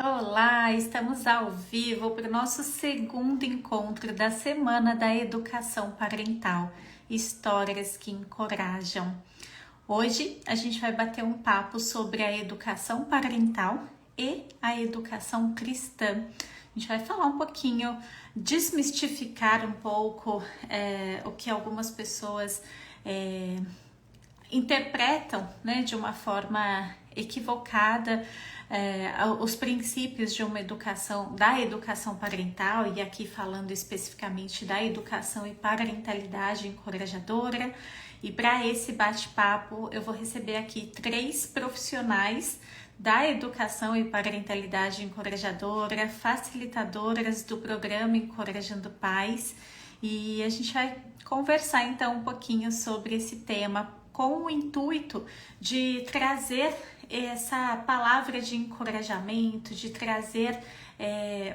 Olá, estamos ao vivo para o nosso segundo encontro da Semana da Educação Parental, Histórias que Encorajam. Hoje a gente vai bater um papo sobre a educação parental e a educação cristã. A gente vai falar um pouquinho, desmistificar um pouco o que algumas pessoas interpretam, né, de uma forma equivocada os princípios de uma educação, da educação parental, e aqui falando especificamente da educação e parentalidade encorajadora. E para esse bate-papo eu vou receber aqui 3 profissionais da educação e parentalidade encorajadora, facilitadoras do programa Encorajando Pais, e a gente vai conversar então um pouquinho sobre esse tema com o intuito de trazer essa palavra de encorajamento, de trazer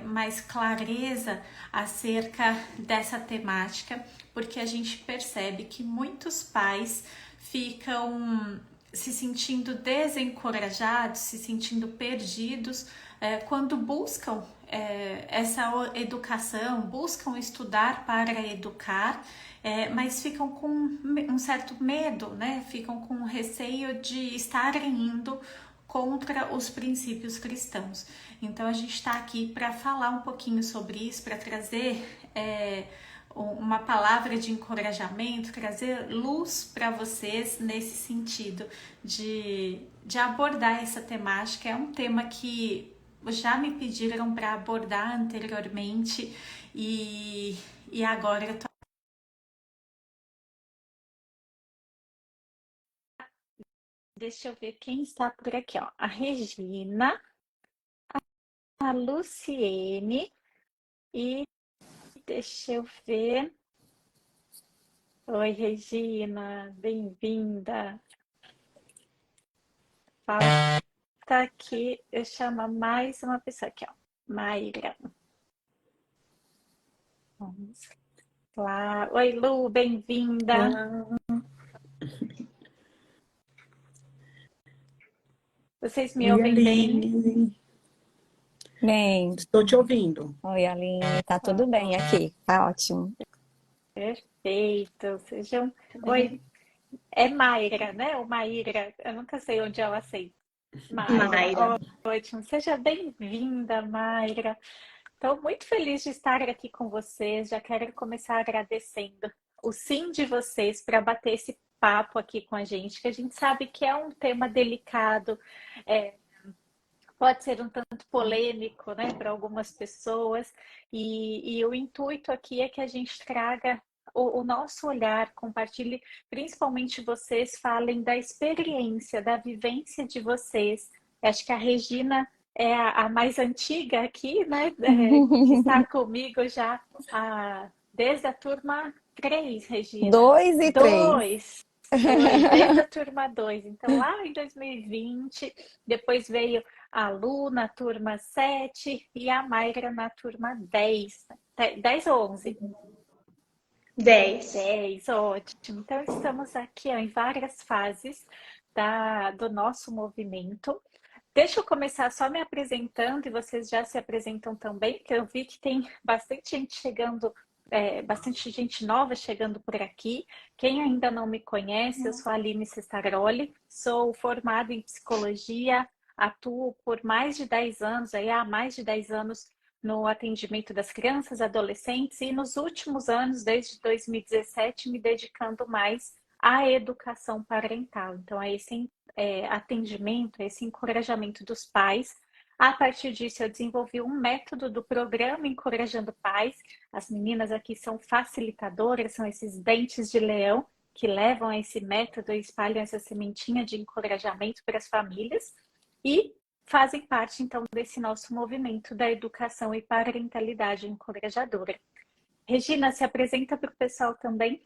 mais clareza acerca dessa temática, porque a gente percebe que muitos pais ficam se sentindo desencorajados, se sentindo perdidos quando buscam essa educação, buscam estudar para educar, mas ficam com um certo medo, né? Ficam com receio de estarem indo contra os princípios cristãos. Então a gente está aqui para falar um pouquinho sobre isso, para trazer uma palavra de encorajamento, trazer luz para vocês nesse sentido de abordar essa temática. É um tema que já me pediram para abordar anteriormente e agora eu tô... Deixa eu ver quem está por aqui, ó. A Regina, a Luciene e deixa eu ver. Oi, Regina, bem-vinda. Falta aqui, eu chamo mais uma pessoa aqui, ó. Mayra. Vamos lá. Oi, Lu, bem-vinda. Olá. Vocês me Oi, ouvem bem? Aline. Bem, Estou te ouvindo. oi Aline, tá tudo Ó, bem aqui, tá ótimo. perfeito. Sejam. Oi, é Mayra, né? Ou Maíra? Eu nunca sei onde ela aceita. Mayra, Mayra. ótimo. Seja bem-vinda, Mayra. Estou muito feliz de estar aqui com vocês. Já quero começar agradecendo o sim de vocês para bater esse papo aqui com a gente, que a gente sabe que é um tema delicado, é, pode ser um tanto polêmico, né, para algumas pessoas, e o intuito aqui é que a gente traga o nosso olhar, compartilhe, principalmente vocês falem da experiência, da vivência de vocês. Acho que a Regina é a mais antiga aqui, né, que está comigo já desde a turma 3, Regina. 2 e 3. 2. Foi, desde a turma 2. Então, lá em 2020, depois veio a Lu na turma 7 e a Mayra na turma 10. 10 ou 11? 10. 10, ótimo. Então, estamos aqui ó, em várias fases do nosso movimento. Deixa eu começar só me apresentando e vocês já se apresentam também, porque eu vi que tem bastante gente chegando, bastante gente nova chegando por aqui. Quem ainda não me conhece, eu sou a Aline Cestaroli, sou formada em psicologia, atuo por mais de 10 anos, há mais de 10 anos no atendimento das crianças, adolescentes e nos últimos anos, desde 2017, me dedicando mais à educação parental. Então, a esse atendimento, esse encorajamento dos pais. A partir disso, eu desenvolvi um método do programa Encorajando Pais. As meninas aqui são facilitadoras, são esses dentes de leão que levam a esse método e espalham essa sementinha de encorajamento para as famílias e fazem parte, então, desse nosso movimento da educação e parentalidade encorajadora. Regina, se apresenta para o pessoal também.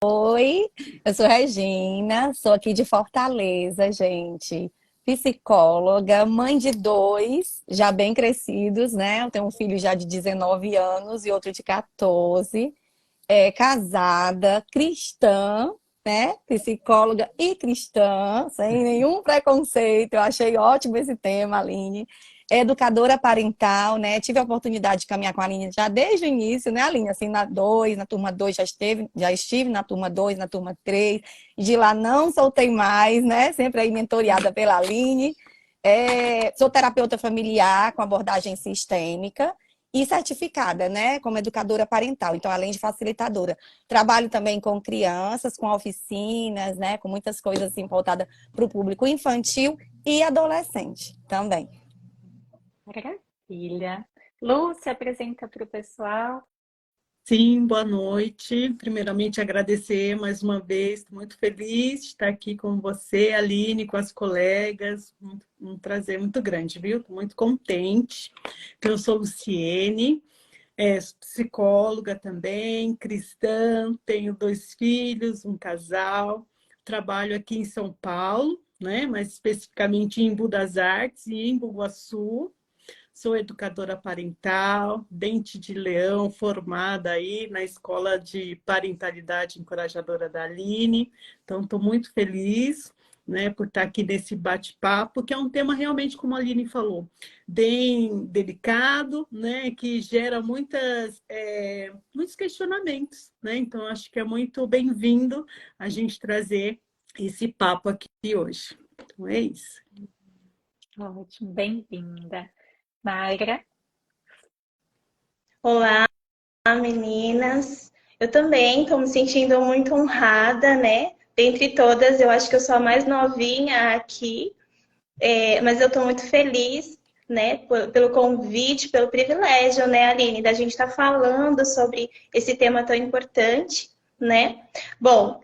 Oi, eu sou Regina, sou aqui de Fortaleza, gente. Psicóloga, mãe de 2, já bem crescidos, né? Eu tenho um filho já de 19 anos e outro de 14. Casada, cristã, né? Psicóloga e cristã, sem nenhum preconceito. Eu achei ótimo esse tema, Aline. Educadora parental, né? Tive a oportunidade de caminhar com a Aline já desde o início, né, Aline? Assim, na turma 2 já estive na turma 2, na turma 3, e de lá não soltei mais, né? Sempre aí mentoreada pela Aline. Sou terapeuta familiar com abordagem sistêmica e certificada, né, como educadora parental. Então, além de facilitadora, trabalho também com crianças, com oficinas, né, com muitas coisas assim voltadas para o público infantil e adolescente também. Maravilha. Lu, se apresenta para o pessoal. Sim, boa noite. Primeiramente, agradecer mais uma vez. Estou muito feliz de estar aqui com você, Aline, com as colegas. Um prazer muito grande, viu? Estou muito contente. Eu sou Luciene, sou psicóloga também, cristã, tenho 2 filhos, um casal. Trabalho aqui em São Paulo, né? Mais especificamente em Embu das Artes e em Embu-Guaçu. Sou educadora parental, dente de leão, formada aí na Escola de Parentalidade Encorajadora da Aline. Então, estou muito feliz, né, por estar aqui nesse bate-papo, que é um tema realmente, como a Aline falou, bem delicado, né, que gera muitos questionamentos, né? Então, acho que é muito bem-vindo a gente trazer esse papo aqui hoje. Então, é isso. Ótimo, bem-vinda. Mayra. Olá, meninas. Eu também estou me sentindo muito honrada, né? Dentre todas, eu acho que eu sou a mais novinha aqui, mas eu estou muito feliz, né, pelo convite, pelo privilégio, né, Aline, da gente estar falando sobre esse tema tão importante, né? Bom,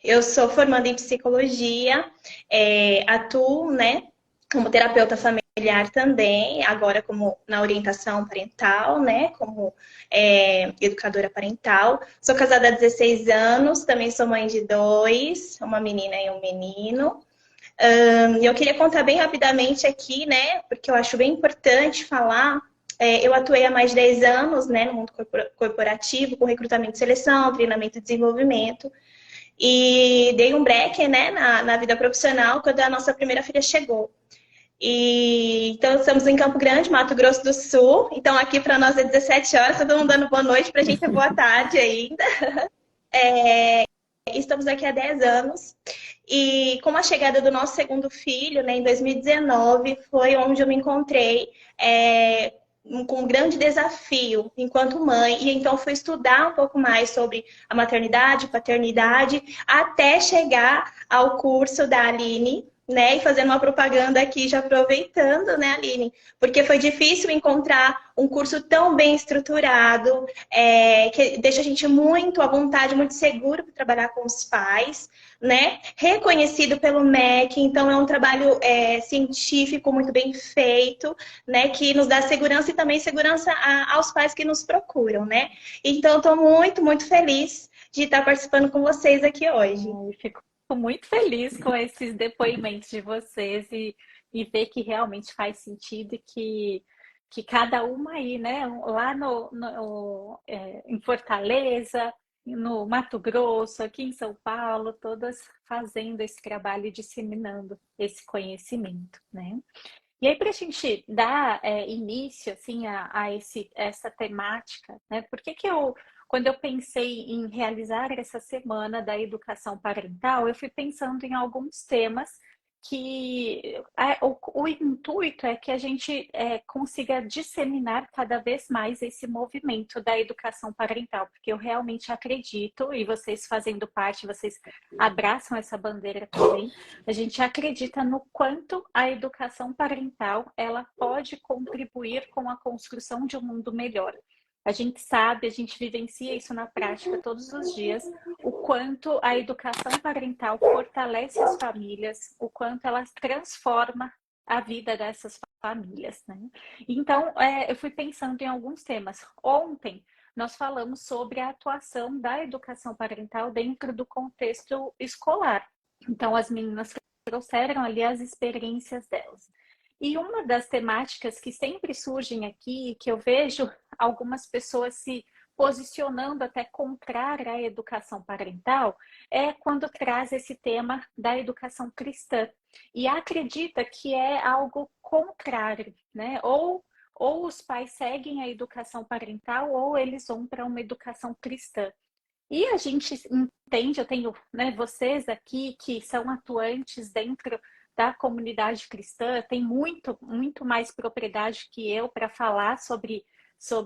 eu sou formanda em psicologia, atuo, né, como terapeuta familiar também, agora como na orientação parental, né, como educadora parental. Sou casada há 16 anos, também sou mãe de 2, uma menina e um menino. E eu queria contar bem rapidamente aqui, né, porque eu acho bem importante falar. Eu atuei há mais de 10 anos, né, no mundo corporativo, com recrutamento e seleção, treinamento e desenvolvimento. E dei um break, né, na vida profissional quando a nossa primeira filha chegou. Então, estamos em Campo Grande, Mato Grosso do Sul. Então, aqui para nós é 17 horas, todo mundo dando boa noite, para a gente é boa tarde ainda. Estamos aqui há 10 anos. E com a chegada do nosso segundo filho, né, em 2019, foi onde eu me encontrei com um grande desafio enquanto mãe. E então fui estudar um pouco mais sobre a maternidade, paternidade, até chegar ao curso da Aline, né, e fazendo uma propaganda aqui, já aproveitando, né, Aline? Porque foi difícil encontrar um curso tão bem estruturado, que deixa a gente muito à vontade, muito seguro para trabalhar com os pais, né? Reconhecido pelo MEC, então é um trabalho científico muito bem feito, né? Que nos dá segurança e também segurança aos pais que nos procuram, né? Então, estou muito, muito feliz de estar participando com vocês aqui hoje. Fico muito feliz com esses depoimentos de vocês e ver que realmente faz sentido e que cada uma aí, né, lá em Fortaleza, no Mato Grosso, aqui em São Paulo, todas fazendo esse trabalho e disseminando esse conhecimento, né? E aí, para a gente dar início assim, essa temática, né? Quando eu pensei em realizar essa semana da educação parental, eu fui pensando em alguns temas que o intuito é que a gente consiga disseminar cada vez mais esse movimento da educação parental, porque eu realmente acredito, e vocês fazendo parte, vocês abraçam essa bandeira também, a gente acredita no quanto a educação parental ela pode contribuir com a construção de um mundo melhor. A gente sabe, a gente vivencia isso na prática todos os dias, o quanto a educação parental fortalece as famílias, o quanto ela transforma a vida dessas famílias, né? Então, eu fui pensando em alguns temas. Ontem, nós falamos sobre a atuação da educação parental dentro do contexto escolar. Então, as meninas trouxeram ali as experiências delas. E uma das temáticas que sempre surgem aqui, que eu vejo algumas pessoas se posicionando até contrária à educação parental, é quando traz esse tema da educação cristã. E acredita que é algo contrário, né? Ou os pais seguem a educação parental, ou eles vão para uma educação cristã. E a gente entende, eu tenho, né, vocês aqui que são atuantes dentro da comunidade cristã, tem muito mais propriedade que eu para falar sobre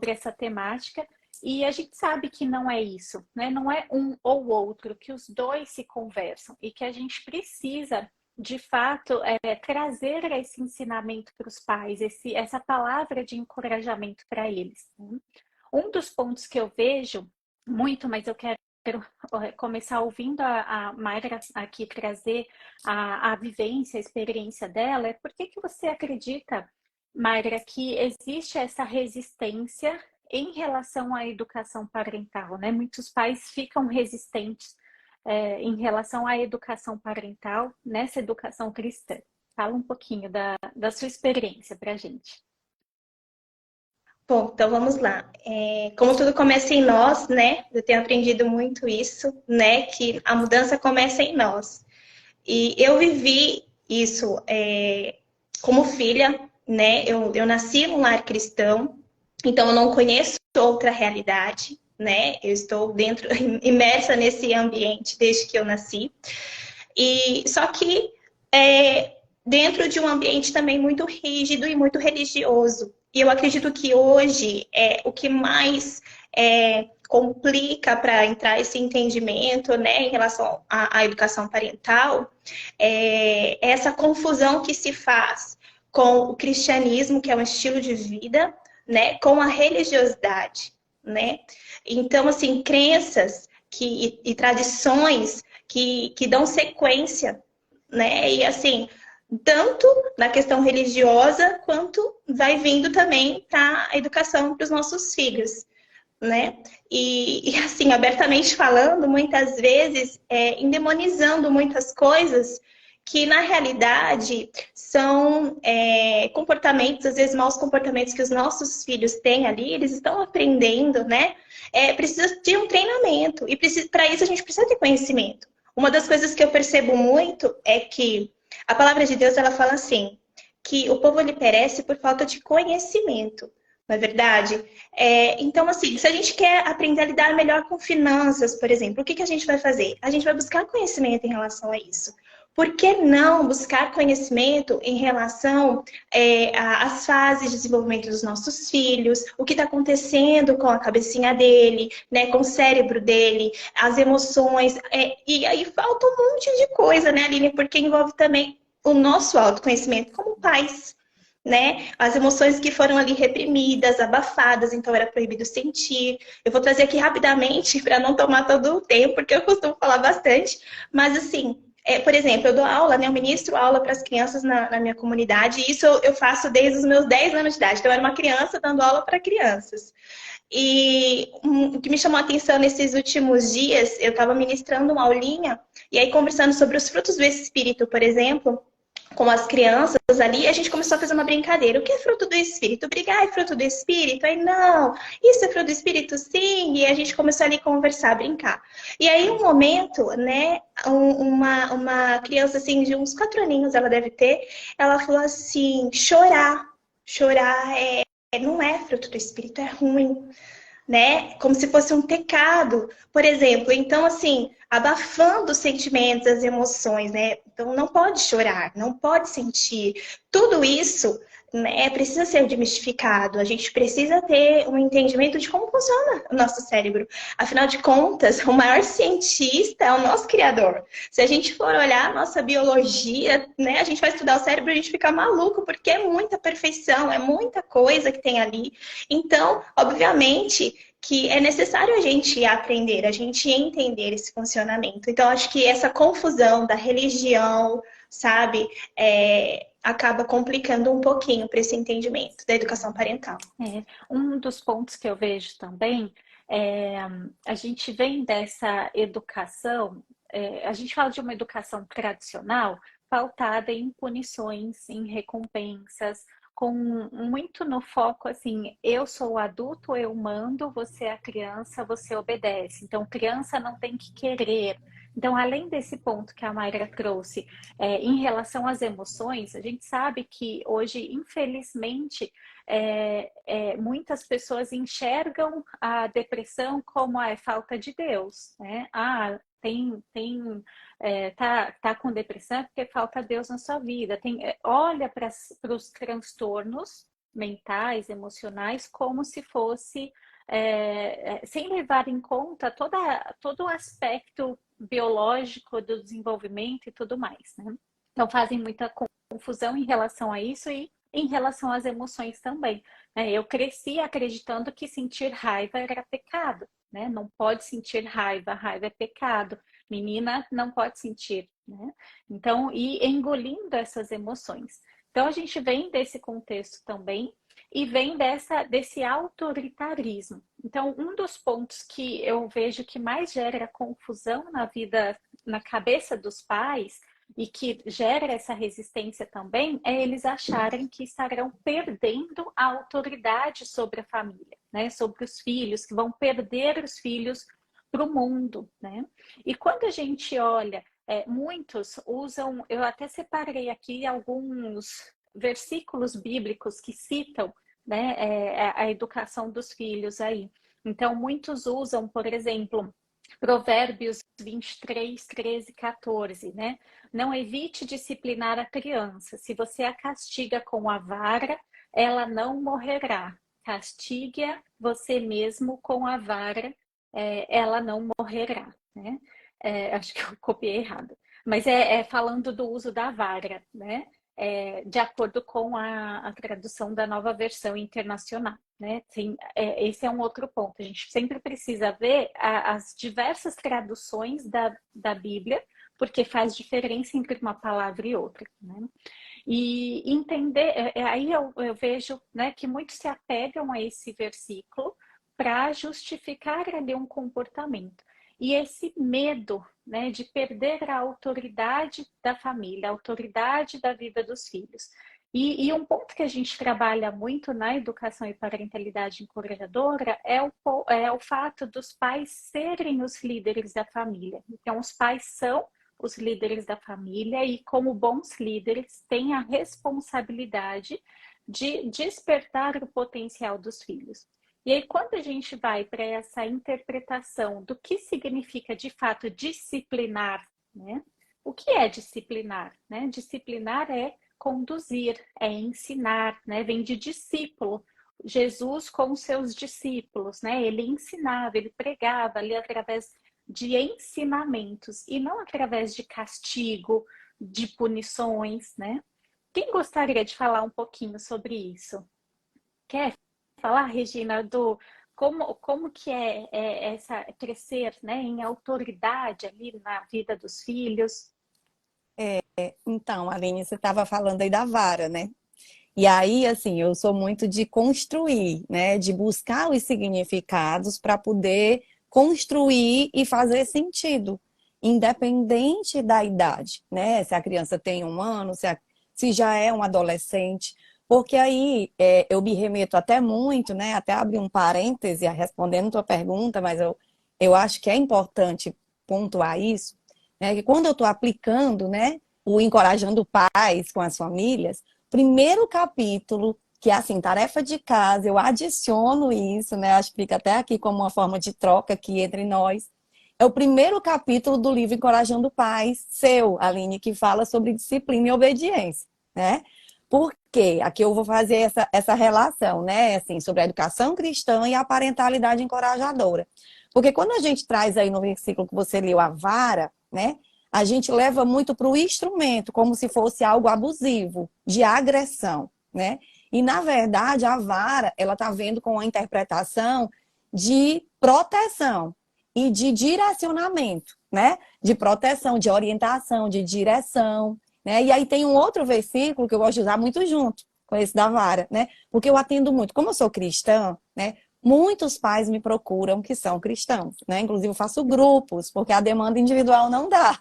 essa temática. E a gente sabe que não é isso, né? Não é um ou outro, que os dois se conversam e que a gente precisa, de fato, trazer esse ensinamento para os pais, essa palavra de encorajamento para eles, né? Um dos pontos que eu vejo muito, mas eu quero começar ouvindo a Mayra aqui trazer a vivência, a experiência dela, é por que você acredita, Mayra, que existe essa resistência em relação à educação parental, né? Muitos pais ficam resistentes em relação à educação parental nessa educação cristã. Fala um pouquinho da sua experiência para a gente. Bom, então vamos lá. Como tudo começa em nós, né? Eu tenho aprendido muito isso, né? Que a mudança começa em nós. E eu vivi isso como filha, né? Eu nasci num lar cristão, então eu não conheço outra realidade, né? Eu estou imersa nesse ambiente desde que eu nasci. E só que dentro de um ambiente também muito rígido e muito religioso. E eu acredito que hoje o que mais complica para entrar esse entendimento, né, em relação à educação parental, é essa confusão que se faz com o cristianismo, que é um estilo de vida, né, com a religiosidade, né? Então, assim, crenças e tradições que dão sequência, né? E assim, tanto na questão religiosa, quanto vai vindo também para a educação para os nossos filhos, né? E assim, abertamente falando, muitas vezes endemonizando muitas coisas que na realidade são comportamentos, às vezes maus comportamentos que os nossos filhos têm ali, eles estão aprendendo, né? Precisa de um treinamento e para isso a gente precisa ter conhecimento. Uma das coisas que eu percebo muito é que a palavra de Deus ela fala assim, que o povo ele perece por falta de conhecimento, não é verdade? Então, assim, se a gente quer aprender a lidar melhor com finanças, por exemplo, o que a gente vai fazer? A gente vai buscar conhecimento em relação a isso. Por que não buscar conhecimento em relação às fases de desenvolvimento dos nossos filhos, o que está acontecendo com a cabecinha dele, né, com o cérebro dele, as emoções, e aí falta um monte de coisa, né, Aline, porque envolve também o nosso autoconhecimento como pais, né? As emoções que foram ali reprimidas, abafadas, então era proibido sentir. Eu vou trazer aqui rapidamente para não tomar todo o tempo, porque eu costumo falar bastante, mas assim, por exemplo, eu dou aula, né? Eu ministro aula para as crianças na minha comunidade, e isso eu faço desde os meus 10 anos de idade. Então, eu era uma criança dando aula para crianças. E o que me chamou a atenção nesses últimos dias, eu estava ministrando uma aulinha, e aí conversando sobre os frutos do Espírito, por exemplo, com as crianças ali, a gente começou a fazer uma brincadeira. O que é fruto do Espírito? Brigar é fruto do Espírito? Aí, não, isso é fruto do Espírito, sim. E a gente começou ali a conversar, brincar. E aí, um momento, né, uma criança, assim, de uns 4 aninhos, ela deve ter, ela falou assim, chorar não é fruto do Espírito, é ruim, né? Como se fosse um pecado, por exemplo. Então, assim, abafando os sentimentos, as emoções, né? Então, não pode chorar, não pode sentir. Tudo isso, né, precisa ser desmistificado. A gente precisa ter um entendimento de como funciona o nosso cérebro. Afinal de contas, o maior cientista é o nosso criador. Se a gente for olhar a nossa biologia, né, a gente vai estudar o cérebro e a gente fica maluco, porque é muita perfeição, é muita coisa que tem ali. Então, obviamente, que é necessário a gente aprender, a gente entender esse funcionamento. Então, acho que essa confusão da religião, sabe, acaba complicando um pouquinho para esse entendimento da educação parental. Um dos pontos que eu vejo também a gente vem dessa educação, a gente fala de uma educação tradicional pautada em punições, em recompensas, com muito no foco assim, eu sou o adulto, eu mando, você é a criança, você obedece. Então, criança não tem que querer. Então, além desse ponto que a Mayra trouxe, em relação às emoções, a gente sabe que hoje, infelizmente, muitas pessoas enxergam a depressão como a falta de Deus, né? Tá com depressão é porque falta Deus na sua vida. Olha para os transtornos mentais, emocionais, como se fosse, sem levar em conta todo o aspecto biológico do desenvolvimento e tudo mais, né? Então fazem muita confusão em relação a isso e em relação às emoções também. Eu cresci acreditando que sentir raiva era pecado, né? Não pode sentir raiva, raiva é pecado. Menina não pode sentir, né? Então, e engolindo essas emoções. Então, a gente vem desse contexto também e vem desse autoritarismo. Então, um dos pontos que eu vejo que mais gera confusão na vida, na cabeça dos pais, e que gera essa resistência também, é eles acharem que estarão perdendo a autoridade sobre a família, né? Sobre os filhos, que vão perder os filhos para o mundo, né? E quando a gente olha, muitos usam, eu até separei aqui alguns versículos bíblicos que citam, né, a educação dos filhos aí. Então, muitos usam, por exemplo, Provérbios 23, 13, 14, né? Não evite disciplinar a criança. Se você a castiga com a vara, ela não morrerá. Castigue-a você mesmo com a vara, ela não morrerá, né? Acho que eu copiei errado. Mas falando do uso da vara, né? De acordo com a tradução da Nova Versão Internacional, né? Esse é um outro ponto. A gente sempre precisa ver as diversas traduções da Bíblia, porque faz diferença entre uma palavra e outra, né? E entender, aí eu vejo, né, que muitos se apegam a esse versículo para justificar ali um comportamento. E esse medo, né, de perder a autoridade da família, a autoridade da vida dos filhos. E um ponto que a gente trabalha muito na educação e parentalidade encorajadora é o fato dos pais serem os líderes da família. Então, os pais são os líderes da família e, como bons líderes, têm a responsabilidade de despertar o potencial dos filhos. E aí, quando a gente vai para essa interpretação do que significa, de fato, disciplinar, né? O que é disciplinar, né? Disciplinar é conduzir, é ensinar, né? Vem de discípulo. Jesus com os seus discípulos, né? Ele ensinava, ele pregava ali através de ensinamentos e não através de castigo, de punições, né? Quem gostaria de falar um pouquinho sobre isso? Quer falar, Regina, do como que essa crescer, né, em autoridade ali na vida dos filhos? Então, Aline, você estava falando aí da vara, né? E aí, assim, eu sou muito de construir, né? De buscar os significados para poder construir e fazer sentido, independente da idade, né? Se a criança tem 1 ano, se já é um adolescente. Porque aí eu me remeto até muito, né? Até abrir um parêntese respondendo a tua pergunta, mas eu acho que é importante pontuar isso, né? Que quando eu estou aplicando, né, o Encorajando Pais com as famílias, primeiro capítulo, que é assim, tarefa de casa, eu adiciono isso, né? Acho que fica até aqui como uma forma de troca aqui entre nós. É o primeiro capítulo do livro Encorajando Pais, seu, Aline, que fala sobre disciplina e obediência, né? Porque aqui eu vou fazer essa relação, né? Assim, sobre a educação cristã e a parentalidade encorajadora. Porque quando a gente traz aí no versículo que você leu a vara, né? A gente leva muito para o instrumento, como se fosse algo abusivo, de agressão, né? E, na verdade, a vara, ela está vendo com a interpretação de proteção e de direcionamento, né? De proteção, de orientação, de direção, né? E aí tem um outro versículo que eu gosto de usar muito junto com esse da vara, né? Porque eu atendo muito. Como eu sou cristã, né? Muitos pais me procuram que são cristãos, né? Inclusive eu faço grupos, porque a demanda individual não dá,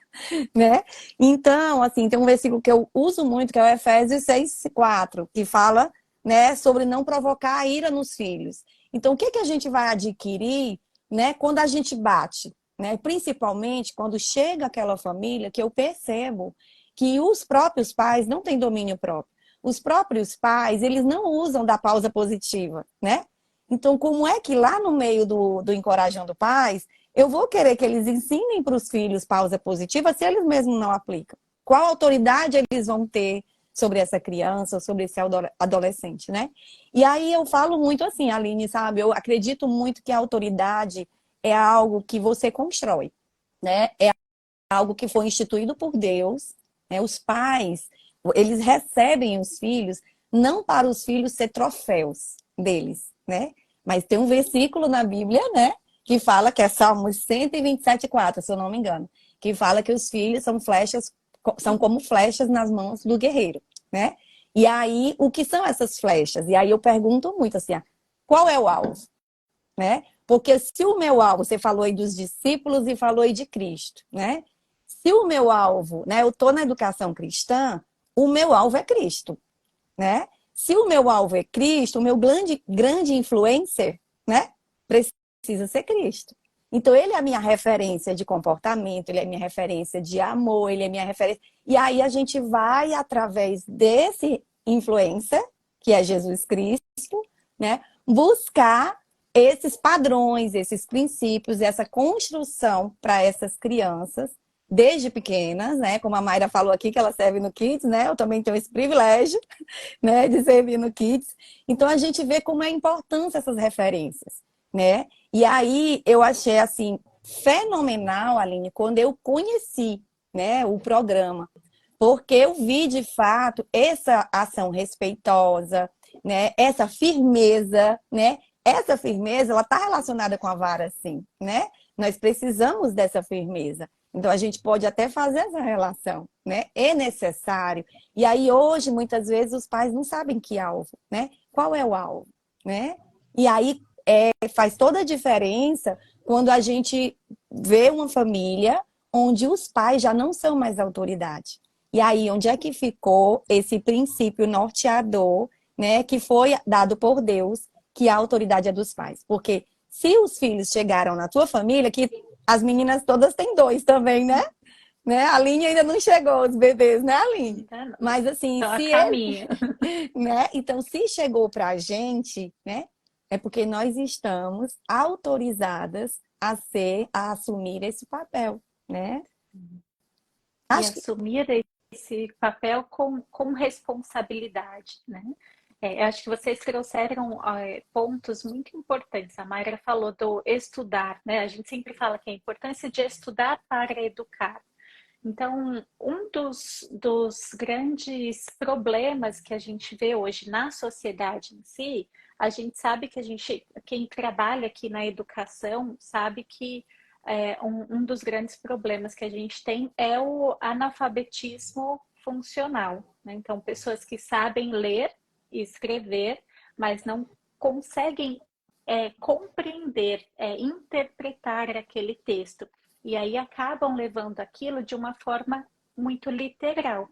né? Então, assim, tem um versículo que eu uso muito, que é o Efésios 6:4, que fala né, sobre não provocar a ira nos filhos. Então, o que que a gente vai adquirir, né, quando a gente bate, né? Principalmente quando chega aquela família que eu percebo que os próprios pais não têm domínio próprio. Os próprios pais, eles não usam da pausa positiva, né? Então, como é que lá no meio do Encorajando Pais, eu vou querer que eles ensinem para os filhos pausa positiva se eles mesmos não aplicam? Qual autoridade eles vão ter sobre essa criança, sobre esse adolescente, né? E aí eu falo muito assim, Aline, sabe? Eu acredito muito que a autoridade é algo que você constrói, né? É algo que foi instituído por Deus, né? Os pais, eles recebem os filhos não para os filhos ser troféus deles, né? Mas tem um versículo na Bíblia, né? Que fala que é Salmos 127:4, se eu não me engano, que fala que os filhos são flechas, são como flechas nas mãos do guerreiro, né? E aí, o que são essas flechas? E aí eu pergunto muito assim, qual é o alvo, né? Porque se o meu alvo, você falou aí dos discípulos e falou aí de Cristo, né? Se o meu alvo, né, eu estou na educação cristã, o meu alvo é Cristo, né? Se o meu alvo é Cristo, o meu grande influencer, né, precisa ser Cristo. Então, ele é a minha referência de comportamento, ele é a minha referência de amor, ele é a minha referência. E aí a gente vai, através desse influencer, que é Jesus Cristo, né, buscar esses padrões, esses princípios, essa construção para essas crianças, desde pequenas, né? Como a Mayra falou aqui, que ela serve no Kids, né? Eu também tenho esse privilégio, né, de servir no Kids. Então, a gente vê como é importante essas referências, né? E aí, eu achei, assim, fenomenal, Aline, quando eu conheci, né, o programa, porque eu vi, de fato, essa ação respeitosa, né, essa firmeza, né? Essa firmeza, ela está relacionada com a vara, sim, né? Nós precisamos dessa firmeza. Então, a gente pode até fazer essa relação, né? É necessário. E aí, hoje, muitas vezes, os pais não sabem que alvo, né? Qual é o alvo, né? E aí, faz toda a diferença quando a gente vê uma família onde os pais já não são mais autoridade. E aí, onde é que ficou esse princípio norteador, né? Que foi dado por Deus, que a autoridade é dos pais. Porque se os filhos chegaram na tua família, que as meninas todas têm 2 também, né? A Aline ainda não chegou, os bebês, né, Aline? Mas assim, Então, a se caminho. né? Então, se chegou pra gente, né? É porque nós estamos autorizadas a assumir esse papel, né? E Acho que assumir esse papel com responsabilidade, né? Acho que vocês trouxeram pontos muito importantes. A Mayra falou do estudar, né? A gente sempre fala que a importância de estudar para educar. Então, um dos grandes problemas que a gente vê hoje na sociedade em si, a gente sabe que quem trabalha aqui na educação, sabe que um dos grandes problemas que a gente tem é o analfabetismo funcional, né? Então, pessoas que sabem ler e escrever, mas não conseguem compreender, interpretar aquele texto. E aí acabam levando aquilo de uma forma muito literal.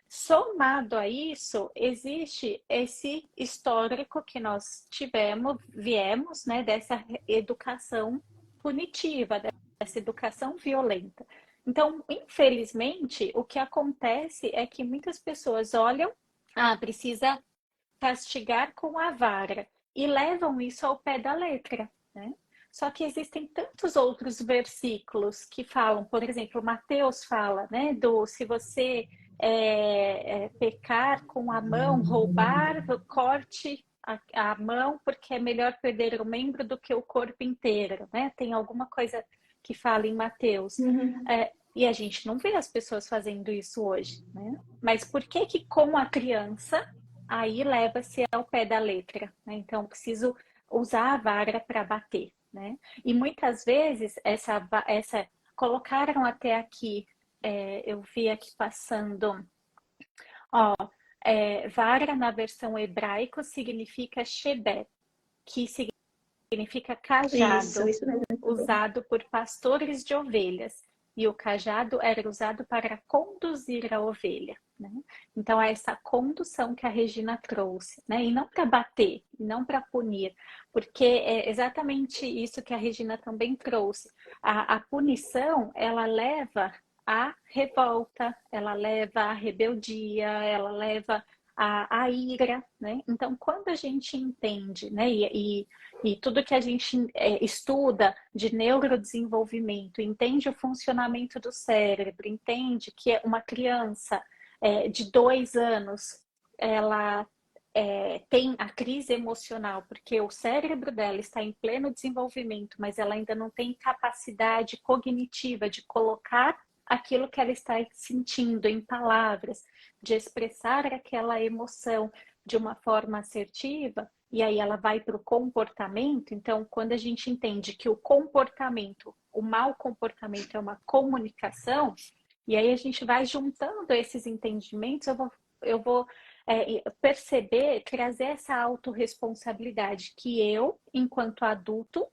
Somado a isso, existe esse histórico que nós viemos, né, dessa educação punitiva, dessa educação violenta. Então, infelizmente, o que acontece é que muitas pessoas olham, precisa castigar com a vara, e levam isso ao pé da letra, né? Só que existem tantos outros versículos que falam, por exemplo, Mateus fala, né, se você pecar com a mão, roubar, corte a mão, porque é melhor perder o membro do que o corpo inteiro, né? Tem alguma coisa que fala em Mateus. Uhum. E a gente não vê as pessoas fazendo isso hoje, né? Mas por que que com a criança aí leva-se ao pé da letra, né? Então, preciso usar a vara para bater, né? E muitas vezes colocaram até aqui, eu vi aqui passando, ó, vara na versão hebraico significa shebet, que significa cajado, Isso mesmo. usado por pastores de ovelhas. e o cajado era usado para conduzir a ovelha, né? Então, é essa condução que a Regina trouxe, né? E não para bater, e não para punir, porque é exatamente isso que a Regina também trouxe. A punição, ela leva à revolta, ela leva à rebeldia, ela leva à ira, né? Então, quando a gente entende, né? E tudo que a gente estuda de neurodesenvolvimento, entende o funcionamento do cérebro, entende que uma criança de 2 anos, ela tem a crise emocional, porque o cérebro dela está em pleno desenvolvimento, mas ela ainda não tem capacidade cognitiva de colocar aquilo que ela está sentindo em palavras, de expressar aquela emoção de uma forma assertiva, e aí ela vai para o comportamento. Então, quando a gente entende que o comportamento, o mau comportamento é uma comunicação, e aí a gente vai juntando esses entendimentos, eu vou perceber, trazer essa autorresponsabilidade que eu, enquanto adulto,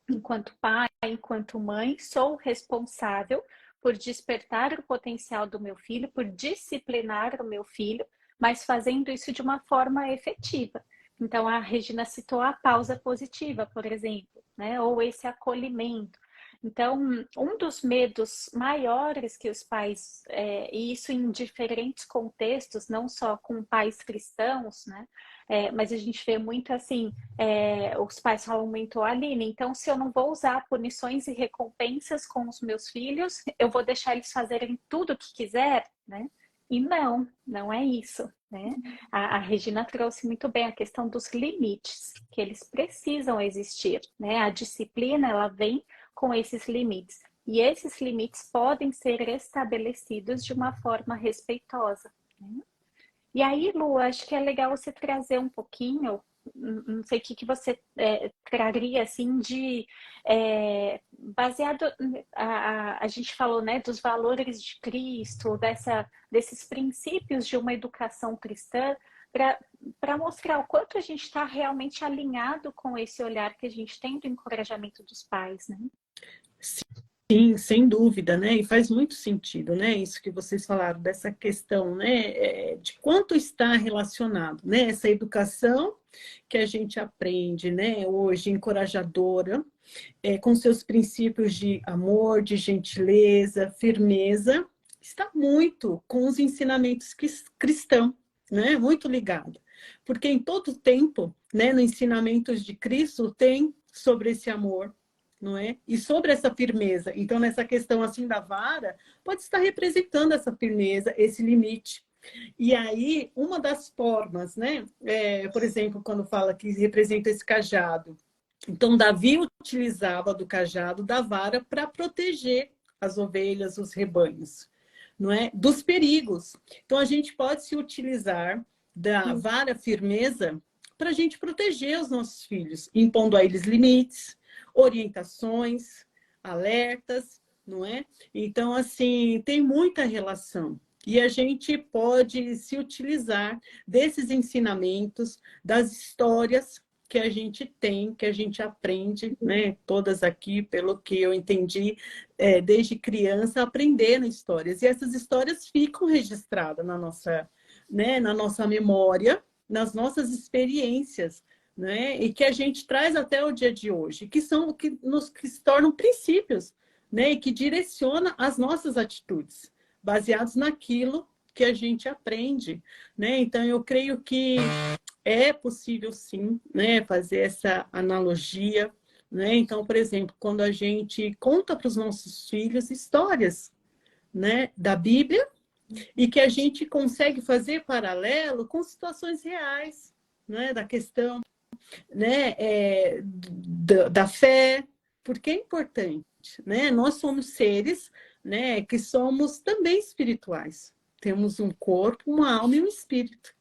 enquanto pai, enquanto mãe, sou responsável por despertar o potencial do meu filho, por disciplinar o meu filho, mas fazendo isso de uma forma efetiva. Então, a Regina citou a pausa positiva, por exemplo, né? Ou esse acolhimento. Então, um dos medos maiores que os pais, e isso em diferentes contextos, não só com pais cristãos, né? Mas a gente vê muito assim, os pais falam muito, Aline, então se eu não vou usar punições e recompensas com os meus filhos, eu vou deixar eles fazerem tudo o que quiser, né? E não é isso, né? A Regina trouxe muito bem a questão dos limites, que eles precisam existir, né? A disciplina, ela vem com esses limites. E esses limites podem ser estabelecidos de uma forma respeitosa, né? E aí, Lu, acho que é legal você trazer um pouquinho, não sei o que você traria, assim, baseado, a gente falou, né, dos valores de Cristo, desses princípios de uma educação cristã, para mostrar o quanto a gente está realmente alinhado com esse olhar que a gente tem do encorajamento dos pais, né? Sim, sem dúvida, né? E faz muito sentido, né? Isso que vocês falaram, dessa questão, né? De quanto está relacionado, né? Essa educação que a gente aprende, né? Hoje, encorajadora, com seus princípios de amor, de gentileza, firmeza, está muito com os ensinamentos cristãos, né? Muito ligado. Porque em todo tempo, né? No ensinamentos de Cristo, tem sobre esse amor, não é? E sobre essa firmeza. Então, nessa questão assim da vara, pode estar representando essa firmeza, esse limite. E aí, uma das formas, né? Por exemplo, quando fala que representa esse cajado. Então, Davi utilizava do cajado, da vara, para proteger as ovelhas, os rebanhos, não é? Dos perigos. Então, a gente pode se utilizar da vara firmeza para a gente proteger os nossos filhos, impondo a eles limites, orientações, alertas, não é? Então, assim, tem muita relação. E a gente pode se utilizar desses ensinamentos, das histórias que a gente tem, que a gente aprende, né? Todas aqui, pelo que eu entendi, desde criança, aprendendo histórias. E essas histórias ficam registradas né? Na nossa memória, nas nossas experiências, né? E que a gente traz até o dia de hoje, que se tornam princípios, né? E que direciona as nossas atitudes, baseados naquilo que a gente aprende, né? Então, eu creio que é possível, sim, né? Fazer essa analogia, né? Então, por exemplo, quando a gente conta para os nossos filhos histórias, né? Da Bíblia, e que a gente consegue fazer paralelo com situações reais, né? Da questão, né, da fé, porque é importante, né? Nós somos seres, né, que somos também espirituais. Temos um corpo, uma alma e um espírito,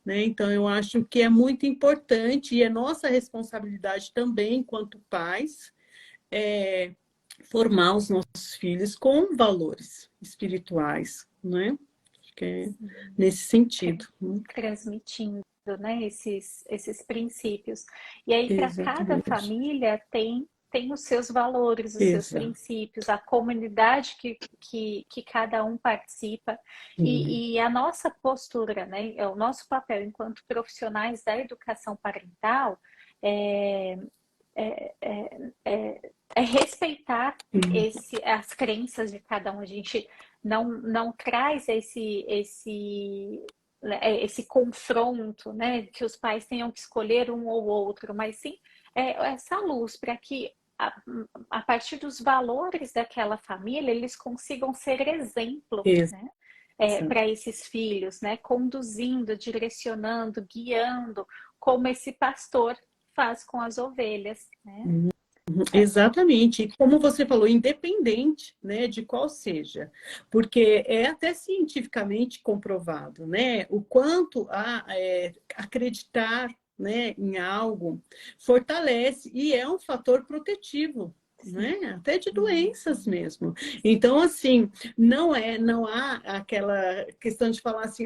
né? Então, eu acho que é muito importante e é nossa responsabilidade também, enquanto pais, formar os nossos filhos com valores espirituais, né? Acho que é nesse sentido. Transmitindo, né, esses princípios. E aí, para cada Exatamente. família, tem tem os seus valores, os seus Exato. princípios, a comunidade que cada um participa. E a nossa postura, né, o nosso papel enquanto profissionais da educação parental é, é respeitar as crenças de cada um. A gente não traz esse confronto, né, que os pais tenham que escolher um ou outro, mas sim essa luz para que a partir dos valores daquela família eles consigam ser exemplo, né, para esses filhos, né, conduzindo, direcionando, guiando, como esse pastor faz com as ovelhas, né? Exatamente, e como você falou, independente, né, de qual seja, porque é até cientificamente comprovado, né, o quanto acreditar, né, em algo fortalece e é um fator protetivo, né, até de doenças mesmo. Então, assim, não há aquela questão de falar assim,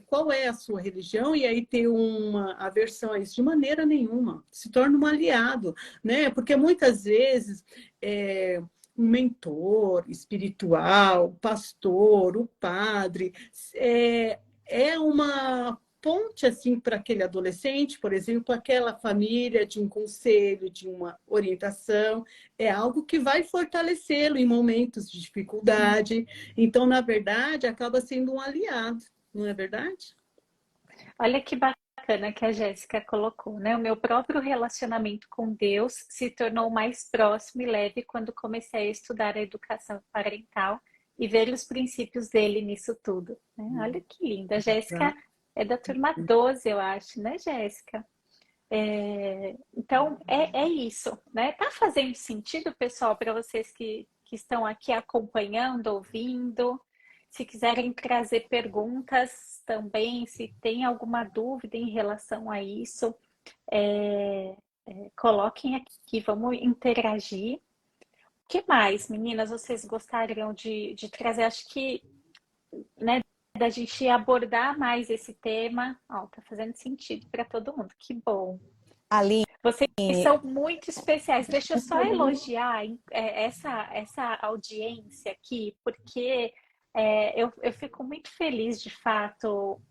qual é a sua religião e aí ter uma aversão a isso, de maneira nenhuma, se torna um aliado, né? Porque muitas vezes um mentor espiritual, o pastor, o padre, é uma ponte assim para aquele adolescente, por exemplo, aquela família de um conselho, de uma orientação, é algo que vai fortalecê-lo em momentos de dificuldade. Então, na verdade, acaba sendo um aliado, não é verdade? Olha que bacana que a Jéssica colocou, né? O meu próprio relacionamento com Deus se tornou mais próximo e leve quando comecei a estudar a educação parental e ver os princípios dele nisso tudo, né? Olha que linda. A Jéssica é da turma 12, eu acho, né, Jéssica? Então, é isso, né? Tá fazendo sentido, pessoal, para vocês que estão aqui acompanhando, ouvindo? Se quiserem trazer perguntas também, se tem alguma dúvida em relação a isso, coloquem aqui, vamos interagir. O que mais, meninas, vocês gostariam de trazer? Acho que, né, da gente abordar mais esse tema. Ó, tá fazendo sentido para todo mundo, que bom. Aline, Vocês são muito especiais. Deixa eu só elogiar essa audiência aqui, porque eu fico muito feliz, de fato,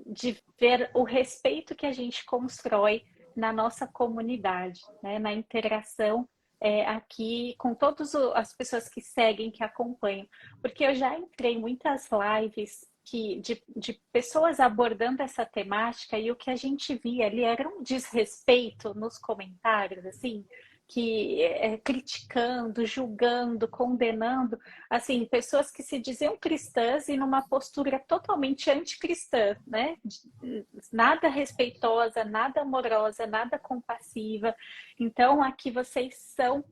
de ver o respeito que a gente constrói na nossa comunidade, né? Na interação aqui com todas as pessoas que seguem, que acompanham. Porque eu já entrei em muitas lives de pessoas abordando essa temática e o que a gente via ali era um desrespeito nos comentários, assim, criticando, julgando, condenando, assim, pessoas que se diziam cristãs e numa postura totalmente anticristã, né? Nada respeitosa, nada amorosa, nada compassiva. Então, aqui vocês são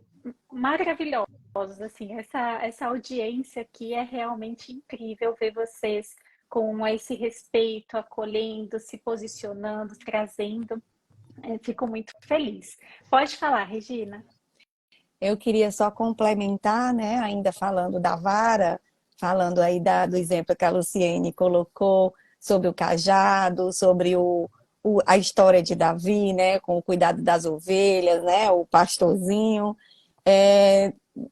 maravilhosos, assim, essa audiência aqui é realmente incrível ver vocês com esse respeito, acolhendo, se posicionando, trazendo. Fico muito feliz. Pode falar, Regina. eu queria só complementar, né, ainda falando da vara, falando aí do exemplo que a Luciene colocou sobre o cajado, sobre a história de Davi, né, com o cuidado das ovelhas, né, o pastorzinho,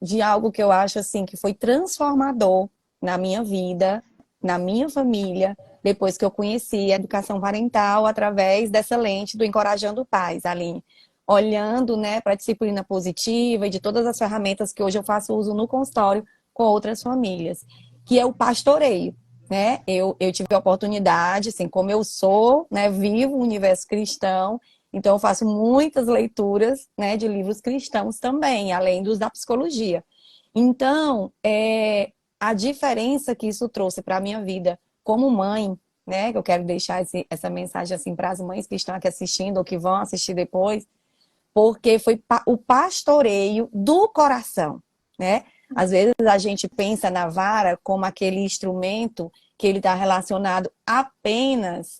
de algo que eu acho assim que foi transformador na minha vida, na minha família, depois que eu conheci a educação parental através dessa lente do Encorajando Pais, Aline. Olhando, né, para a disciplina positiva e de todas as ferramentas que hoje eu faço uso no consultório com outras famílias, que é o pastoreio, né? Eu tive a oportunidade, assim, como eu sou, né, vivo o universo cristão, então eu faço muitas leituras, né, de livros cristãos também, além dos da psicologia. Então, a diferença que isso trouxe para a minha vida como mãe, né, que eu quero deixar essa mensagem assim para as mães que estão aqui assistindo ou que vão assistir depois, porque foi o pastoreio do coração, né? Às vezes a gente pensa na vara como aquele instrumento que ele está relacionado apenas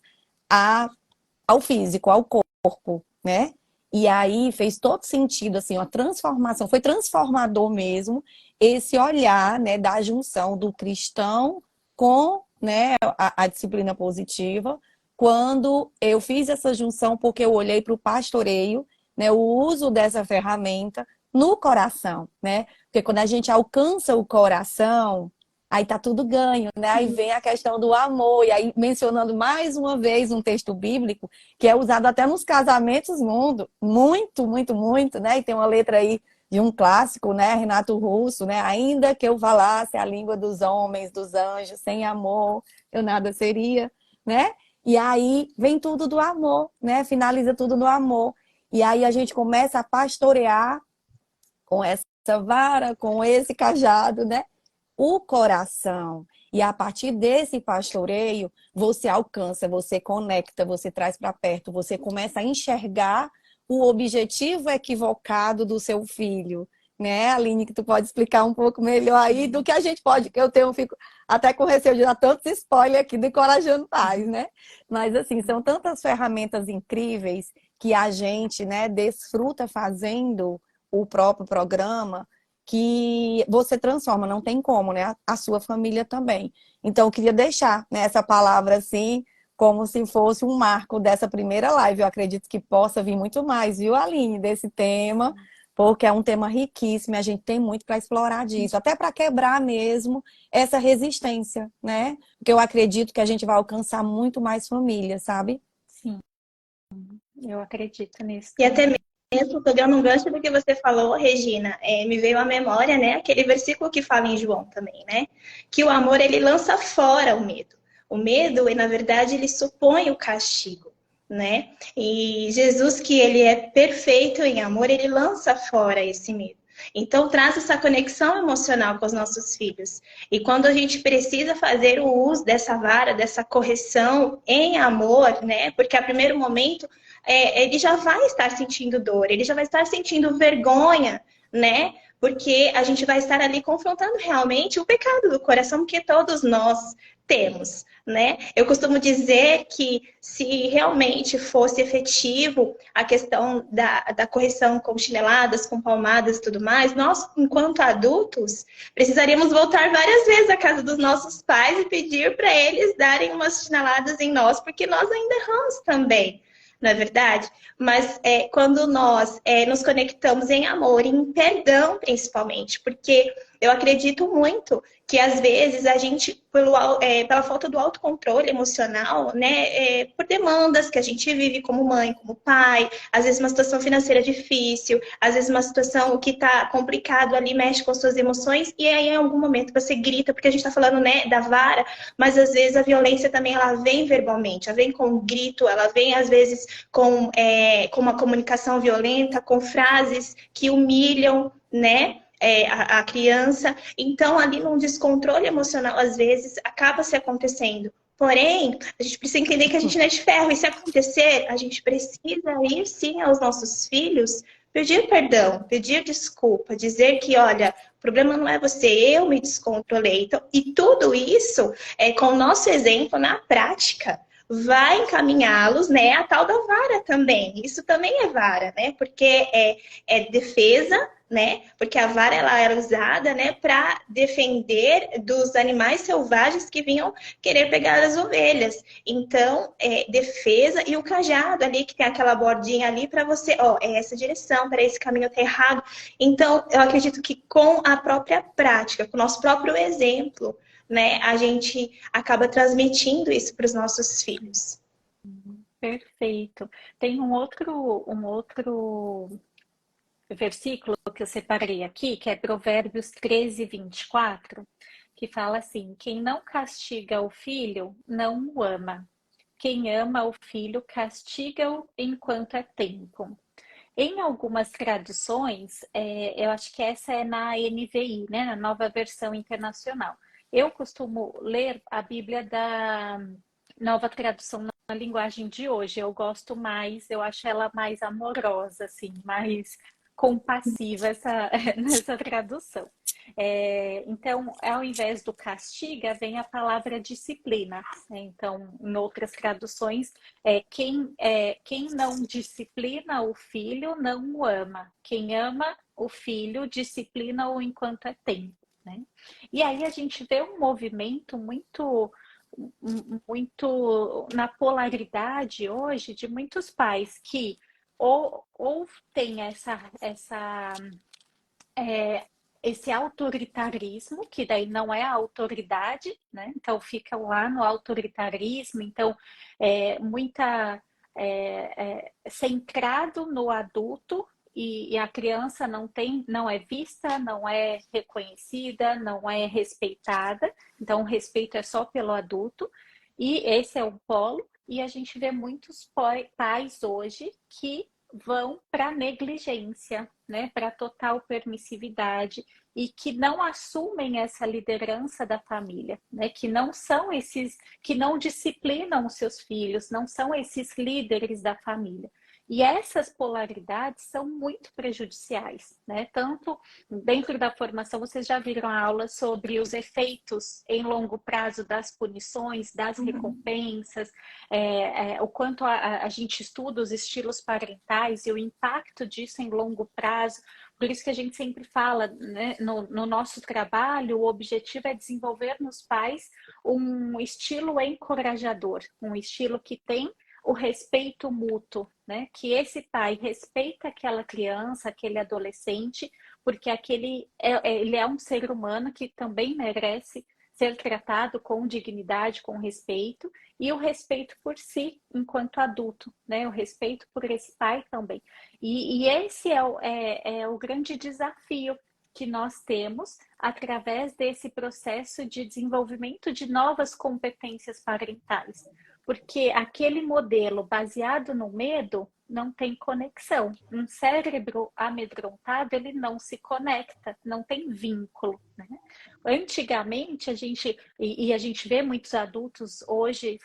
ao físico, ao corpo, né? E aí fez todo sentido, assim, uma transformação, foi transformador mesmo, esse olhar, né, da junção do cristão com, né, a disciplina positiva, quando eu fiz essa junção porque eu olhei para o pastoreio, né, o uso dessa ferramenta no coração, né? Porque quando a gente alcança o coração, aí tá tudo ganho, né? Aí vem a questão do amor, e aí mencionando mais uma vez um texto bíblico, que é usado até nos casamentos muito, muito, muito, né? E tem uma letra aí de um clássico, né? Renato Russo, né? Ainda que eu falasse a língua dos homens, dos anjos, sem amor, eu nada seria, né? E aí vem tudo do amor, né? Finaliza tudo no amor. E aí a gente começa a pastorear com essa vara, com esse cajado, né? O coração. E a partir desse pastoreio, você alcança, você conecta, você traz para perto, você começa a enxergar o objetivo equivocado do seu filho, né, Aline, que tu pode explicar um pouco melhor aí do que a gente pode, que fico até com receio de dar tantos spoilers aqui do Encorajando Pais, né? Mas assim, são tantas ferramentas incríveis que a gente, né, desfruta fazendo o próprio programa, que você transforma, não tem como, né? A sua família também. Então, eu queria deixar, né, essa palavra assim, como se fosse um marco dessa primeira live. Eu acredito que possa vir muito mais, viu, Aline, desse tema, porque é um tema riquíssimo e a gente tem muito para explorar disso, até para quebrar mesmo essa resistência, né? Porque eu acredito que a gente vai alcançar muito mais famílias, sabe? Sim, eu acredito nisso E até também. mesmo, pegando um gancho do que você falou, Regina, me veio à memória, né, aquele versículo que fala em João também, né? Que o amor, ele lança fora o medo. O medo, na verdade, ele supõe o castigo, né? E Jesus, que ele é perfeito em amor, ele lança fora esse medo. Então, traz essa conexão emocional com os nossos filhos. E quando a gente precisa fazer o uso dessa vara, dessa correção em amor, né? Porque a primeiro momento ele já vai estar sentindo dor, ele já vai estar sentindo vergonha, né? Porque a gente vai estar ali confrontando realmente o pecado do coração que todos nós temos, né? Eu costumo dizer que se realmente fosse efetivo a questão da correção com chineladas, com palmadas e tudo mais, nós, enquanto adultos, precisaríamos voltar várias vezes à casa dos nossos pais e pedir para eles darem umas chineladas em nós, porque nós ainda erramos também. Não é verdade? Mas quando nós nos conectamos em amor, em perdão principalmente, porque eu acredito muito que às vezes a gente, pela falta do autocontrole emocional, né, por demandas que a gente vive como mãe, como pai, às vezes uma situação financeira difícil, às vezes uma situação que está complicado ali, mexe com as suas emoções, e aí em algum momento você grita, porque a gente está falando, né, da vara, mas às vezes a violência também ela vem verbalmente, ela vem com um grito, ela vem às vezes com uma comunicação violenta, com frases que humilham, né? A criança. Então, ali num descontrole emocional, às vezes, acaba se acontecendo. Porém, a gente precisa entender que a gente não é de ferro. E se acontecer, a gente precisa ir sim aos nossos filhos, pedir perdão, pedir desculpa, dizer que, olha, o problema não é você, eu me descontrolei. Então, e tudo isso com o nosso exemplo na prática vai encaminhá-los, né, a tal da vara também. Isso também é vara, né? Porque é defesa, né? Porque a vara ela era usada, né, para defender dos animais selvagens que vinham querer pegar as ovelhas. Então, defesa e o cajado ali que tem aquela bordinha ali para você, ó, é essa direção, para esse caminho tá errado. Então, eu acredito que com a própria prática, com o nosso próprio exemplo, né, a gente acaba transmitindo isso para os nossos filhos. Perfeito. Tem um outro versículo que eu separei aqui, que é Provérbios 13:24, que fala assim: quem não castiga o filho, não o ama. Quem ama o filho, castiga-o enquanto é tempo. Em algumas traduções, eu acho que essa é na NVI, né, na Nova Versão Internacional. Eu costumo ler a Bíblia da Nova Tradução na linguagem de hoje. Eu gosto mais, eu acho ela mais amorosa, assim, mais compassiva nessa tradução. Então, ao invés do castiga, vem a palavra disciplina. Então, em outras traduções, quem não disciplina o filho não o ama. Quem ama o filho disciplina-o enquanto é tempo. Né? E aí a gente vê um movimento muito na polaridade hoje de muitos pais que ou tem é, esse autoritarismo, que daí não é a autoridade, né? Então fica lá no autoritarismo, então muita centrado no adulto e a criança não é vista, não é reconhecida, não é respeitada, então o respeito é só pelo adulto, e esse é o polo, e a gente vê muitos pais hoje que vão para negligência, né, para total permissividade e que não assumem essa liderança da família, né, que não são esses, que não disciplinam os seus filhos, não são esses líderes da família. E essas polaridades são muito prejudiciais, né? Tanto dentro da formação, vocês já viram a aula sobre os efeitos em longo prazo das punições, das recompensas, o quanto a gente estuda os estilos parentais e o impacto disso em longo prazo. Por isso que a gente sempre fala, né, no nosso trabalho, o objetivo é desenvolver nos pais um estilo encorajador, um estilo que tem o respeito mútuo, né? Que esse pai respeita aquela criança, aquele adolescente, porque ele é um ser humano que também merece ser tratado com dignidade, com respeito, e o respeito por si enquanto adulto, né? O respeito por esse pai também. E esse é o grande desafio que nós temos através desse processo de desenvolvimento de novas competências parentais. Porque aquele modelo baseado no medo não tem conexão. Um cérebro amedrontado, ele não se conecta, não tem vínculo, né? Antigamente, a gente vê muitos adultos hoje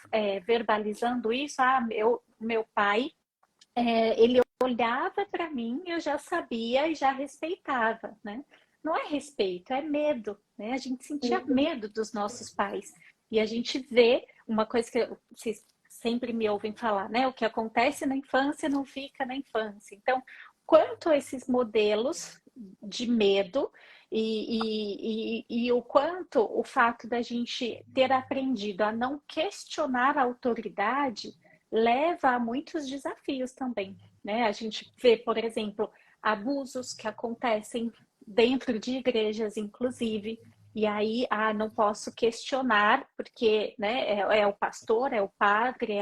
verbalizando isso, meu pai, ele olhava para mim, eu já sabia e já respeitava, né? Não é respeito, é medo, né? A gente sentia medo dos nossos pais. E a gente vê uma coisa que vocês sempre me ouvem falar, né? O que acontece na infância não fica na infância. Então, quanto a esses modelos de medo e o quanto o fato da gente ter aprendido a não questionar a autoridade leva a muitos desafios também, né? A gente vê, por exemplo, abusos que acontecem dentro de igrejas, inclusive, e aí, não posso questionar, porque, né, é o pastor, é o padre,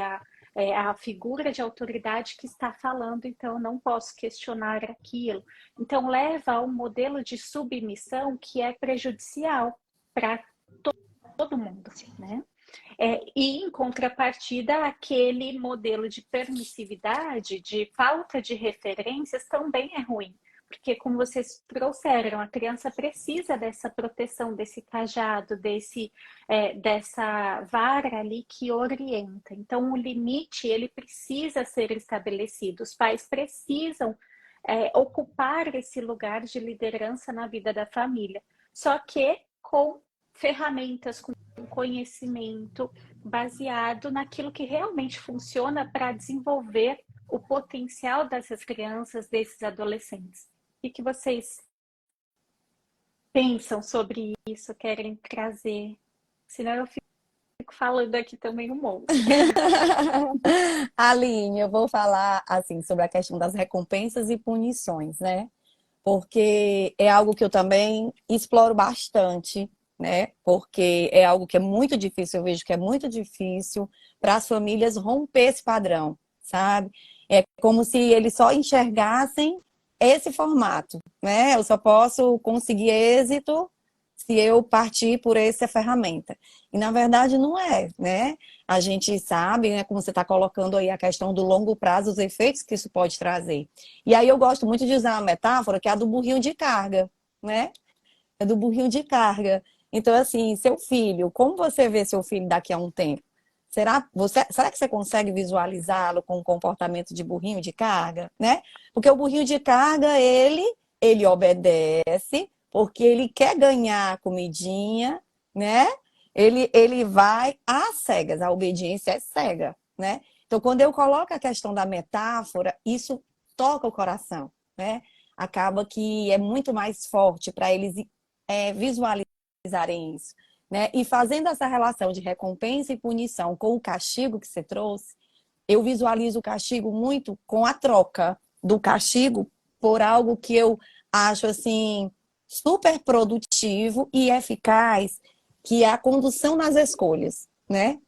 é a figura de autoridade que está falando, então eu não posso questionar aquilo. Então, leva a um modelo de submissão que é prejudicial para todo mundo, né? E, em contrapartida, aquele modelo de permissividade, de falta de referências, também é ruim. Porque, como vocês trouxeram, a criança precisa dessa proteção, desse cajado, dessa vara ali que orienta. Então, o limite, ele precisa ser estabelecido. Os pais precisam ocupar esse lugar de liderança na vida da família. Só que com ferramentas, com conhecimento baseado naquilo que realmente funciona para desenvolver o potencial dessas crianças, desses adolescentes. O que vocês pensam sobre isso, querem trazer? Senão eu fico falando aqui também um monte. Aline, eu vou falar assim sobre a questão das recompensas e punições, né? Porque é algo que eu também exploro bastante, né? Porque é algo que é muito difícil, eu vejo que é muito difícil para as famílias romper esse padrão, sabe? É como se eles só enxergassem esse formato, né? Eu só posso conseguir êxito se eu partir por essa ferramenta. E na verdade não é, né? A gente sabe, né, como você está colocando aí a questão do longo prazo, os efeitos que isso pode trazer. E aí eu gosto muito de usar uma metáfora que é a do burrinho de carga, né? É do burrinho de carga. Então, assim, seu filho, como você vê seu filho daqui a um tempo? Será que você consegue visualizá-lo com um comportamento de burrinho de carga, né? Porque o burrinho de carga, ele obedece, porque ele quer ganhar a comidinha, né? Ele vai às cegas, a obediência é cega, né? Então, quando eu coloco a questão da metáfora, isso toca o coração, né? Acaba que é muito mais forte para eles visualizarem isso, né? E fazendo essa relação de recompensa e punição com o castigo que você trouxe, eu visualizo o castigo muito com a troca do castigo por algo que eu acho assim super produtivo e eficaz, que é a condução nas escolhas, né?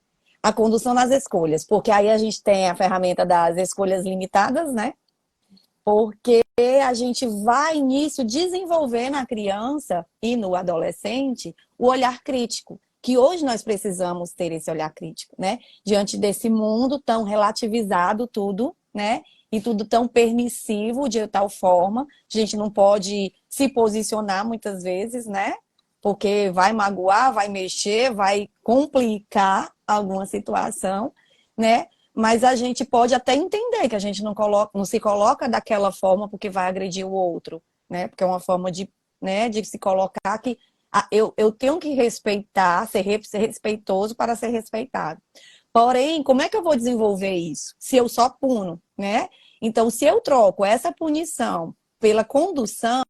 A condução nas escolhas, porque aí a gente tem a ferramenta das escolhas limitadas, né? Porque a gente vai nisso desenvolver na criança e no adolescente o olhar crítico, que hoje nós precisamos ter esse olhar crítico, né? Diante desse mundo tão relativizado tudo, né? E tudo tão permissivo de tal forma, a gente não pode se posicionar muitas vezes, né? Porque vai magoar, vai mexer, vai complicar alguma situação, né? Mas a gente pode até entender que a gente não se coloca daquela forma porque vai agredir o outro, né? Porque é uma forma de, né, de se colocar que eu tenho que respeitar, ser respeitoso para ser respeitado. Porém, como é que eu vou desenvolver isso? Se eu só puno, né? Então, se eu troco essa punição pela condução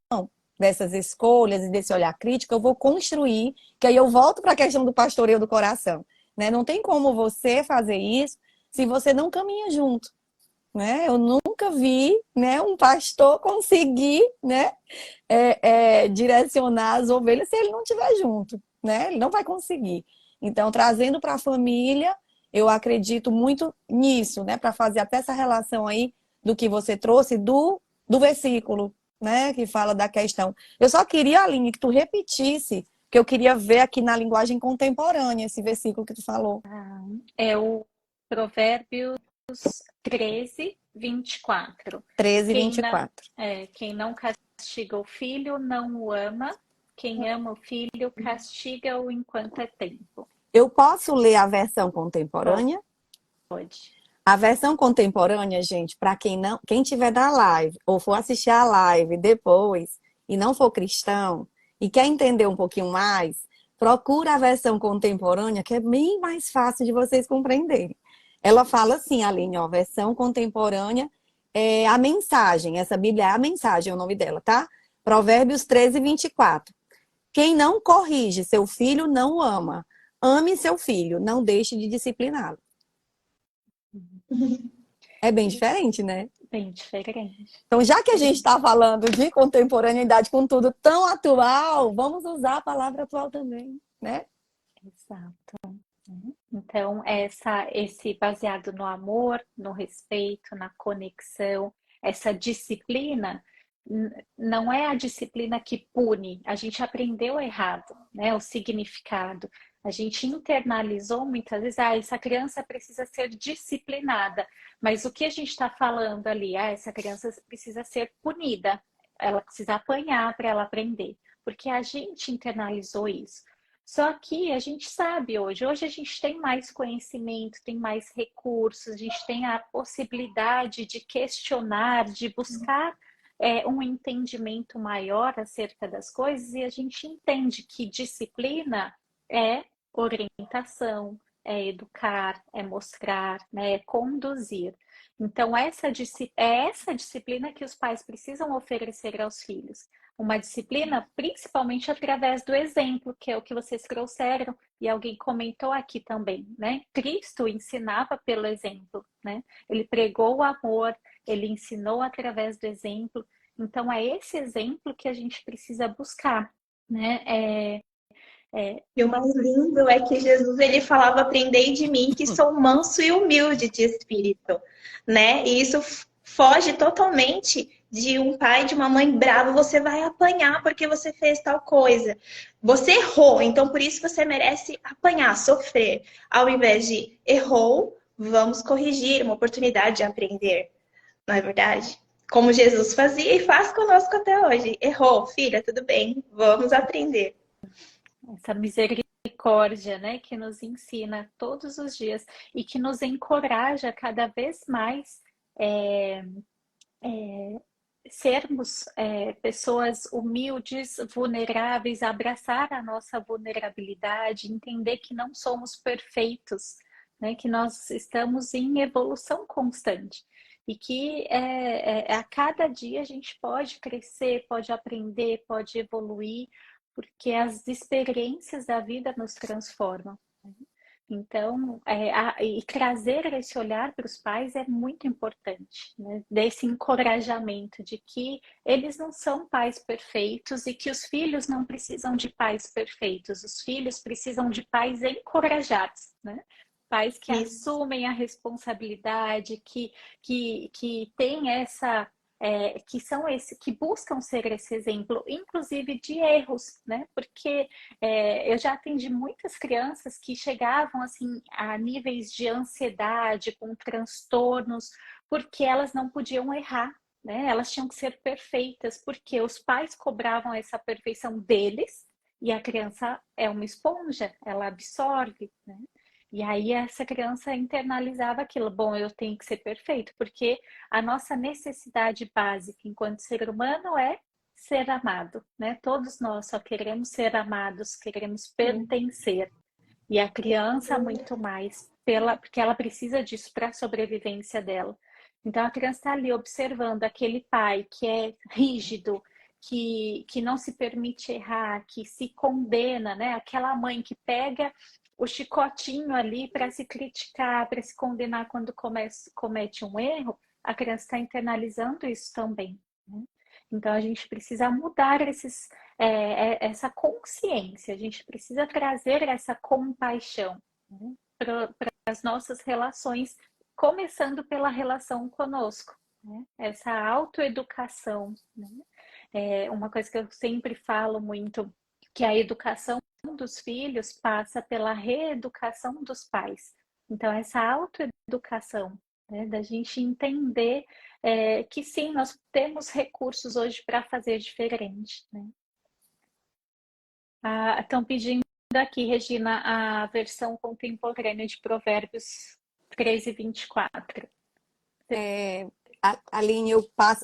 dessas escolhas e desse olhar crítico, eu vou construir, que aí eu volto para a questão do pastoreio do coração, né? Não tem como você fazer isso se você não caminha junto, né? Eu nunca vi, né, um pastor conseguir, né, direcionar as ovelhas se ele não estiver junto, né? Ele não vai conseguir. Então, trazendo para a família, eu acredito muito nisso, né, para fazer até essa relação aí do que você trouxe do versículo, né, que fala da questão. Eu só queria, Aline, que tu repetisse, que eu queria ver aqui na linguagem contemporânea esse versículo que tu falou. É o Provérbios 13, 24. 13, Quem não, 24. quem não castiga o filho não o ama, quem ama o filho castiga-o enquanto é tempo. Eu posso ler a versão contemporânea? Pode. A versão contemporânea, gente, para quem tiver da live ou for assistir a live depois e não for cristão e quer entender um pouquinho mais, procura a versão contemporânea, que é bem mais fácil de vocês compreenderem. Ela fala assim, Aline, ó, versão contemporânea é a mensagem, essa Bíblia é a mensagem, é o nome dela, tá? Provérbios 13, 24. Quem não corrige seu filho não o ama. Ame seu filho, não deixe de discipliná-lo. É bem diferente, né? Bem diferente. Então, já que a gente está falando de contemporaneidade com tudo tão atual, vamos usar a palavra atual também, né? Exato. Então, esse baseado no amor, no respeito, na conexão, essa disciplina, não é a disciplina que pune. A gente aprendeu errado, né? O significado. A gente internalizou muitas vezes, essa criança precisa ser disciplinada. Mas o que a gente está falando ali? Essa criança precisa ser punida. Ela precisa apanhar para ela aprender. Porque a gente internalizou isso. Só que a gente sabe hoje a gente tem mais conhecimento, tem mais recursos, a gente tem a possibilidade de questionar, de buscar um entendimento maior acerca das coisas, e a gente entende que disciplina é orientação, é educar, é mostrar, né, é conduzir. Então, é essa disciplina que os pais precisam oferecer aos filhos. Uma disciplina, principalmente através do exemplo, que é o que vocês trouxeram, e alguém comentou aqui também, né? Cristo ensinava pelo exemplo, né? Ele pregou o amor, ele ensinou através do exemplo. Então, é esse exemplo que a gente precisa buscar, né? E o mais lindo é que Jesus ele falava: aprendei de mim que sou manso e humilde de espírito, né? E isso foge totalmente de um pai, de uma mãe brava. Você vai apanhar porque você fez tal coisa. Você errou, então por isso você merece apanhar, sofrer. Ao invés de errou, vamos corrigir, uma oportunidade de aprender. Não é verdade? Como Jesus fazia e faz conosco até hoje. Errou, filha, tudo bem, vamos aprender. Essa misericórdia, né, que nos ensina todos os dias e que nos encoraja cada vez mais sermos pessoas humildes, vulneráveis, abraçar a nossa vulnerabilidade, entender que não somos perfeitos, né, que nós estamos em evolução constante e que a cada dia a gente pode crescer, pode aprender, pode evoluir, porque as experiências da vida nos transformam. Então, e trazer esse olhar para os pais é muito importante, né? Desse encorajamento de que eles não são pais perfeitos e que os filhos não precisam de pais perfeitos, os filhos precisam de pais encorajados, né? Pais que Isso. assumem a responsabilidade, que têm essa que buscam ser esse exemplo, inclusive de erros, né? Porque eu já atendi muitas crianças que chegavam assim a níveis de ansiedade, com transtornos, porque elas não podiam errar, né? Elas tinham que ser perfeitas, porque os pais cobravam essa perfeição deles e a criança é uma esponja, ela absorve, né? E aí essa criança internalizava aquilo, bom, eu tenho que ser perfeito, porque a nossa necessidade básica enquanto ser humano é ser amado, né? Todos nós só queremos ser amados, queremos pertencer. E a criança muito mais, porque ela precisa disso para a sobrevivência dela. Então a criança está ali observando aquele pai que é rígido, que não se permite errar, que se condena, né? Aquela mãe que pega o chicotinho ali para se criticar, para se condenar quando comete um erro, a criança está internalizando isso também, né? Então a gente precisa mudar essa consciência, a gente precisa trazer essa compaixão, né, para as nossas relações, começando pela relação conosco, né? Essa autoeducação, né? Uma coisa que eu sempre falo muito, que a educação dos filhos passa pela reeducação dos pais. Então, essa autoeducação, né, da gente entender que sim, nós temos recursos hoje para fazer diferente, né? Estão pedindo aqui, Regina, a versão contemporânea de Provérbios 13:24. Aline,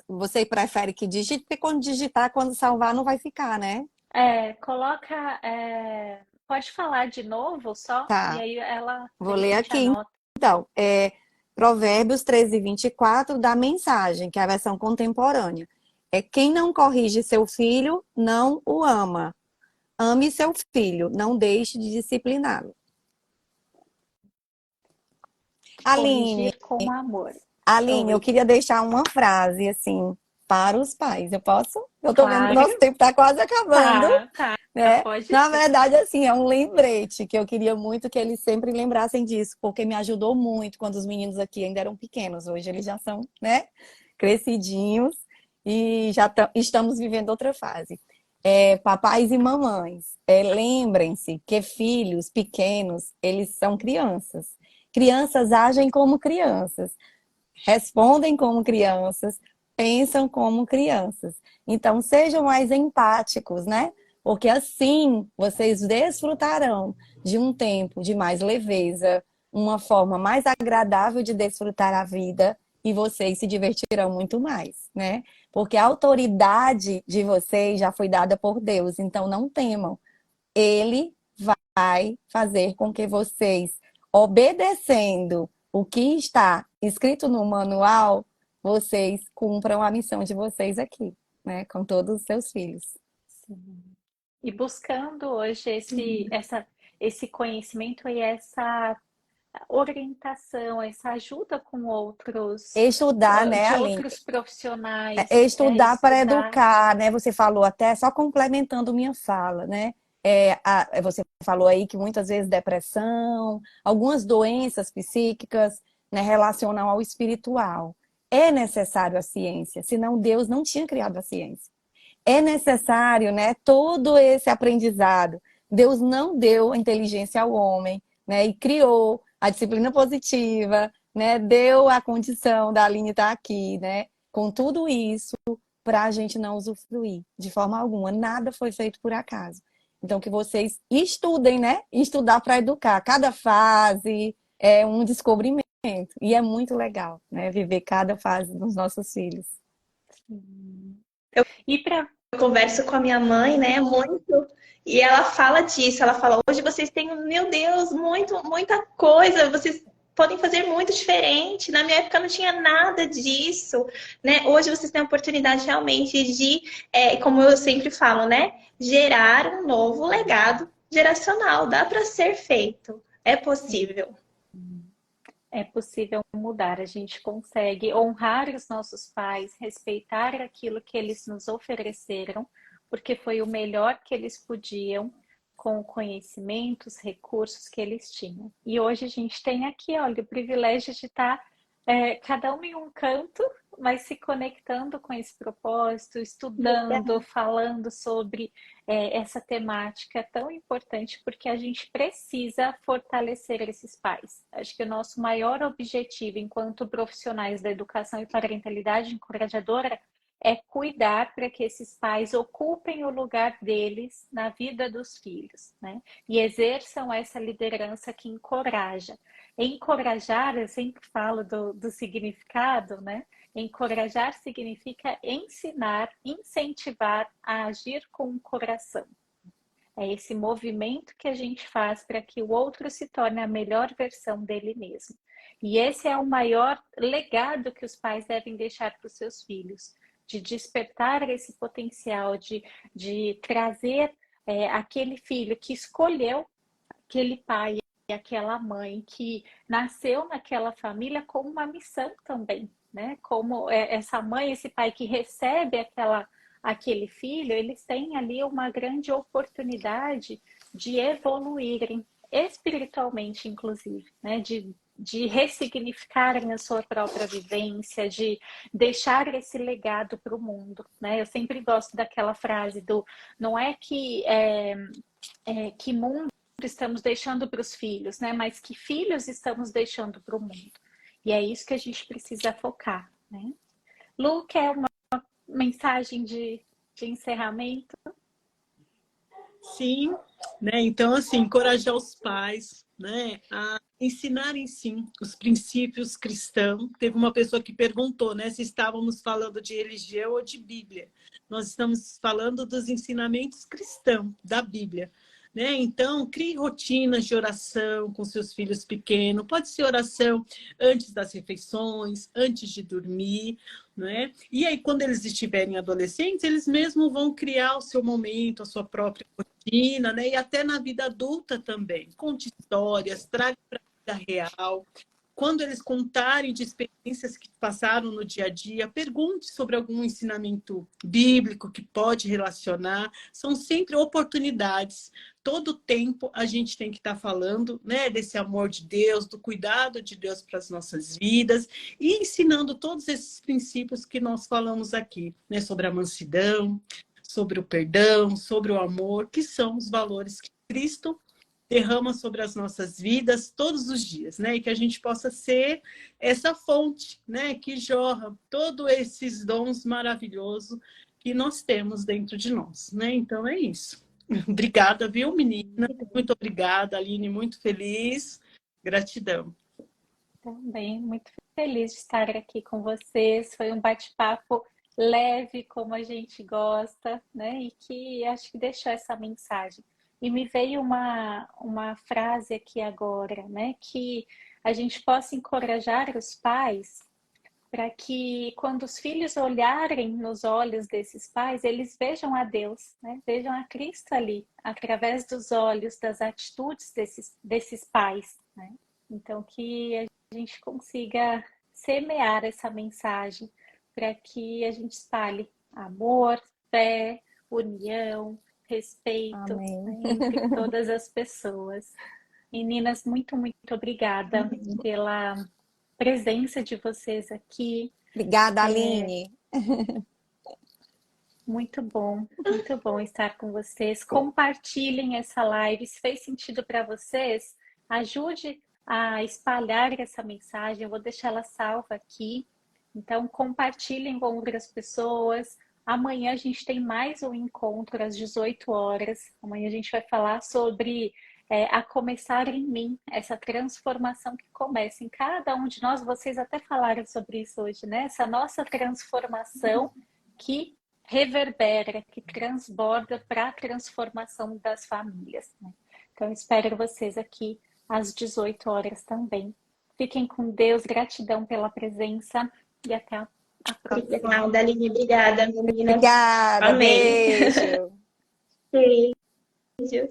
você prefere que digite? Porque quando digitar, quando salvar, não vai ficar, né? Coloca. Pode falar de novo só? E Tá, aí vou a ler gente aqui. anota. Então, Provérbios 13:24 da Mensagem, que é a versão contemporânea. Quem não corrige seu filho, não o ama. Ame seu filho, não deixe de discipliná-lo. Aline, Corrigir com amor. Eu queria deixar uma frase, assim, para os pais. Eu posso? Eu tô vendo que o Claro. nosso tempo está quase acabando. Tá. Né? Pode Na ser. verdade, assim, é um lembrete que eu queria muito que eles sempre lembrassem disso, porque me ajudou muito quando os meninos aqui ainda eram pequenos. Hoje eles já são, né, crescidinhos e já estamos vivendo outra fase. Papais e mamães, lembrem-se que filhos pequenos, eles são crianças. Crianças agem como crianças, respondem como crianças, pensam como crianças. Então, sejam mais empáticos, né? Porque assim vocês desfrutarão de um tempo de mais leveza, uma forma mais agradável de desfrutar a vida e vocês se divertirão muito mais, né? Porque a autoridade de vocês já foi dada por Deus, então não temam. Ele vai fazer com que vocês, obedecendo o que está escrito no manual, vocês cumpram a missão de vocês aqui, né? Com todos os seus filhos. Sim. E buscando hoje esse conhecimento e essa orientação, essa ajuda com outros, Estudar, né, de Aline? outros profissionais. Estudar para educar, né? Você falou até, só complementando minha fala, né? Você falou aí que muitas vezes depressão, algumas doenças psíquicas, né, relacionam ao espiritual. É necessário a ciência, senão Deus não tinha criado a ciência. É necessário, né, todo esse aprendizado. Deus não deu a inteligência ao homem, né, e criou a disciplina positiva, né, deu a condição da Aline estar aqui, né, com tudo isso para a gente não usufruir de forma alguma. Nada foi feito por acaso. Então, que vocês estudem, né? Estudar para educar. Cada fase é um descobrimento. E é muito legal, né? Viver cada fase dos nossos filhos. Eu E para converso com a minha mãe, né, muito, e ela fala disso, ela fala, hoje vocês têm, meu Deus, muita coisa, vocês podem fazer muito diferente, na minha época não tinha nada disso, né, hoje vocês têm a oportunidade realmente de, como eu sempre falo, né, gerar um novo legado geracional, dá para ser feito, É possível. É possível mudar, a gente consegue honrar os nossos pais, respeitar aquilo que eles nos ofereceram, porque foi o melhor que eles podiam, com o conhecimento, os recursos que eles tinham. E hoje a gente tem aqui, olha, o privilégio de estar cada um em um canto, mas se conectando com esse propósito, estudando, falando sobre essa temática tão importante, porque a gente precisa fortalecer esses pais. Acho que o nosso maior objetivo enquanto profissionais da educação e parentalidade encorajadora é cuidar para que esses pais ocupem o lugar deles na vida dos filhos, né? E exerçam essa liderança que encoraja. Encorajar, eu sempre falo do significado, né? Encorajar significa ensinar, incentivar a agir com o coração. É esse movimento que a gente faz para que o outro se torne a melhor versão dele mesmo. E esse é o maior legado que os pais devem deixar para os seus filhos, de despertar esse potencial, de trazer aquele filho que escolheu aquele pai e aquela mãe, que nasceu naquela família com uma missão também, né? Como essa mãe, esse pai que recebe aquele filho, eles têm ali uma grande oportunidade de evoluírem espiritualmente, inclusive, né? De ressignificarem a sua própria vivência, de deixar esse legado para o mundo, né? Eu sempre gosto daquela frase do não é que mundo estamos deixando para os filhos, né? Mas que filhos estamos deixando para o mundo. E é isso que a gente precisa focar, né? Lu, quer uma mensagem de encerramento? Sim, né? Então, assim, encorajar os pais, né, a ensinarem, sim, os princípios cristãos. Teve uma pessoa que perguntou, né, se estávamos falando de religião ou de Bíblia. Nós estamos falando dos ensinamentos cristãos da Bíblia. Né? Então, crie rotinas de oração com seus filhos pequenos. Pode ser oração antes das refeições, antes de dormir, né? E aí, quando eles estiverem adolescentes, eles mesmos vão criar o seu momento, a sua própria rotina, né? E até na vida adulta também. Conte histórias, traga para a vida real. Quando eles contarem de experiências que passaram no dia a dia, pergunte sobre algum ensinamento bíblico que pode relacionar. São sempre oportunidades. Todo tempo a gente tem que estar falando, né, desse amor de Deus, do cuidado de Deus para as nossas vidas e ensinando todos esses princípios que nós falamos aqui, né, sobre a mansidão, sobre o perdão, sobre o amor, que são os valores que Cristo derrama sobre as nossas vidas todos os dias, né? E que a gente possa ser essa fonte, né? Que jorra todos esses dons maravilhosos que nós temos dentro de nós, né? Então é isso. Obrigada, viu, menina? Muito obrigada, Aline, muito feliz. Gratidão. Também muito feliz de estar aqui com vocês. Foi um bate-papo leve, como a gente gosta, né? E que acho que deixou essa mensagem. E me veio uma frase aqui agora, né? Que a gente possa encorajar os pais para que quando os filhos olharem nos olhos desses pais, eles vejam a Deus, né? Vejam a Cristo ali, através dos olhos, das atitudes desses pais, né? Então, que a gente consiga semear essa mensagem para que a gente espalhe amor, fé, união, respeito, né, entre todas as pessoas. Meninas, muito, muito obrigada pela presença de vocês aqui. Obrigada, Aline. Muito bom estar com vocês. Compartilhem essa live. Se fez sentido para vocês, ajude a espalhar essa mensagem. Eu vou deixar ela salva aqui. Então, compartilhem com outras pessoas. Amanhã a gente tem mais um encontro às 18 horas. Amanhã a gente vai falar sobre a começar em mim, essa transformação que começa em cada um de nós. Vocês até falaram sobre isso hoje, né? Essa nossa transformação que reverbera, que transborda para a transformação das famílias, né? Então, espero vocês aqui às 18 horas também. Fiquem com Deus, gratidão pela presença e até a próxima. Obrigada, Aline. Obrigada, meninas. Obrigada, Amém. beijo. Beijos.